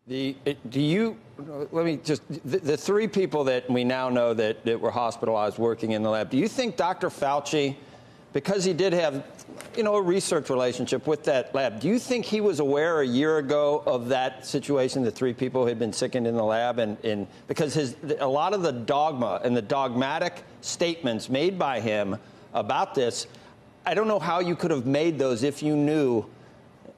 Let me just, the three people that we now know that were hospitalized working in the lab, do you think Dr. Fauci, because he did have, a research relationship with that lab, do you think he was aware a year ago of that situation, the three people who had been sickened in the lab? And because a lot of the dogma and the dogmatic statements made by him about this, I don't know how you could have made those if you knew,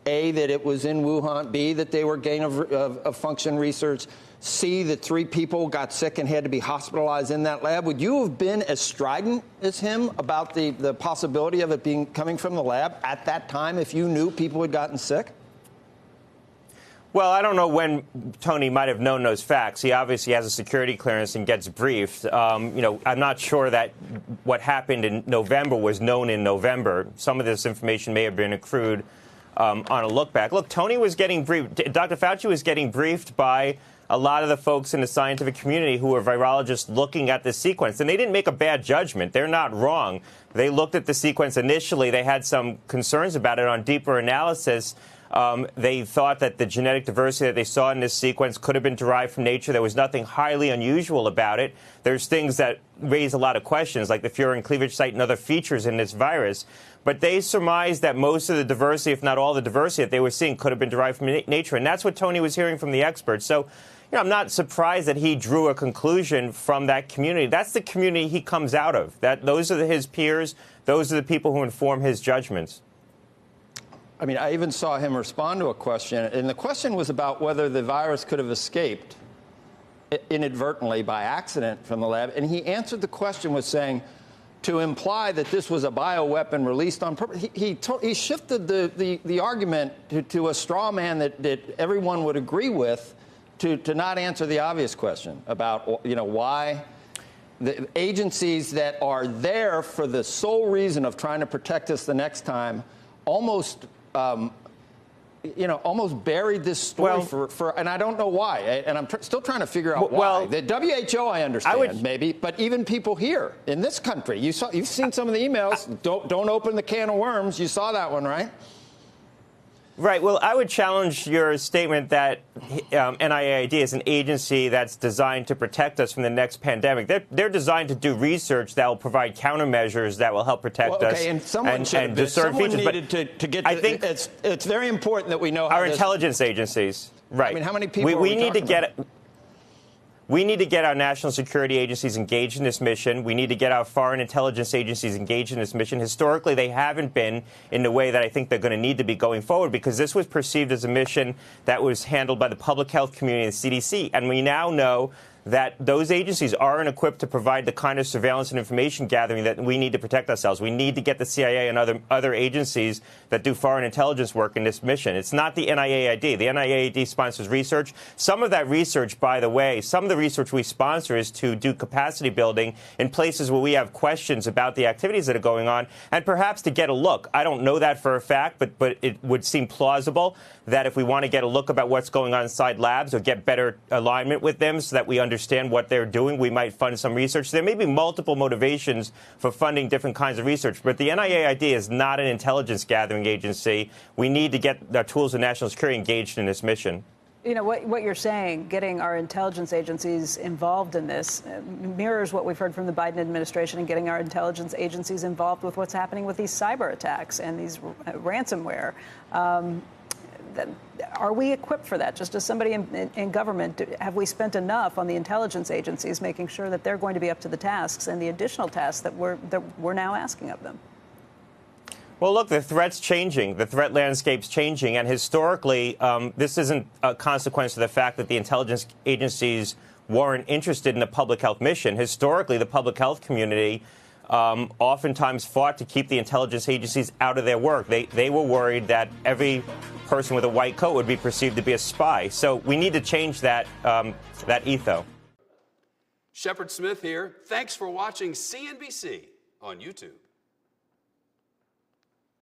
A, that it was in Wuhan, B, that they were gain of function research, C, that three people got sick and had to be hospitalized in that lab. Would you have been as strident as him about the possibility of it coming from the lab at that time if you knew people had gotten sick? Well, I don't know when Tony might have known those facts. He obviously has a security clearance and gets briefed. I'm not sure that what happened in November was known in November. Some of this information may have been accrued on a look back. Look, Tony was getting briefed. Dr. Fauci was getting briefed by a lot of the folks in the scientific community who were virologists looking at the sequence. And they didn't make a bad judgment. They're not wrong. They looked at the sequence initially. They had some concerns about it on deeper analysis. They thought that the genetic diversity that they saw in this sequence could have been derived from nature. There was nothing highly unusual about it. There's things that raise a lot of questions, like the furin cleavage site and other features in this virus. But they surmised that most of the diversity, if not all the diversity that they were seeing, could have been derived from nature. And that's what Tony was hearing from the experts. So, I'm not surprised that he drew a conclusion from that community. That's the community he comes out of. Those are his peers. Those are the people who inform his judgments. I mean, I even saw him respond to a question, and the question was about whether the virus could have escaped inadvertently by accident from the lab. And he answered the question with saying, to imply that this was a bioweapon released on purpose. He shifted the argument to a straw man that everyone would agree with to not answer the obvious question about, why the agencies that are there for the sole reason of trying to protect us the next time almost buried this story and I don't know why. And I'm still trying to figure out why. Well, the WHO, I understand, maybe, but even people here in this country, you've seen some of the emails. Don't open the can of worms. You saw that one, right? Right. Well, I would challenge your statement that NIAID is an agency that's designed to protect us from the next pandemic. They're designed to do research that will provide countermeasures that will help protect us. And someone needed to get. I think it's very important that we know how our intelligence agencies. Right. I mean, how many people we need to get? We need to get our national security agencies engaged in this mission. We need to get our foreign intelligence agencies engaged in this mission. Historically, they haven't been in the way that I think they're going to need to be going forward, because this was perceived as a mission that was handled by the public health community and the CDC. And we now know that those agencies aren't equipped to provide the kind of surveillance and information gathering that we need to protect ourselves. We need to get the CIA and other agencies that do foreign intelligence work in this mission. It's not the NIAID. The NIAID sponsors research. Some of that research, by the way, some of the research we sponsor is to do capacity building in places where we have questions about the activities that are going on, and perhaps to get a look. I don't know that for a fact, but it would seem plausible that if we want to get a look about what's going on inside labs or get better alignment with them so that we understand what they're doing, we might fund some research. There may be multiple motivations for funding different kinds of research, but the NIAID is not an intelligence gathering agency. We need to get the tools of national security engaged in this mission. What you're saying, getting our intelligence agencies involved in this, mirrors what we've heard from the Biden administration and getting our intelligence agencies involved with what's happening with these cyber attacks and these ransomware. Are we equipped for that? Just as somebody in government, have we spent enough on the intelligence agencies making sure that they're going to be up to the tasks and the additional tasks that we're now asking of them? Well, look, the threat's changing. The threat landscape's changing. And historically, this isn't a consequence of the fact that the intelligence agencies weren't interested in the public health mission. Historically, the public health community oftentimes fought to keep the intelligence agencies out of their work. They were worried that every person with a white coat would be perceived to be a spy. So we need to change that ethos. Shepard Smith here. Thanks for watching CNBC on YouTube.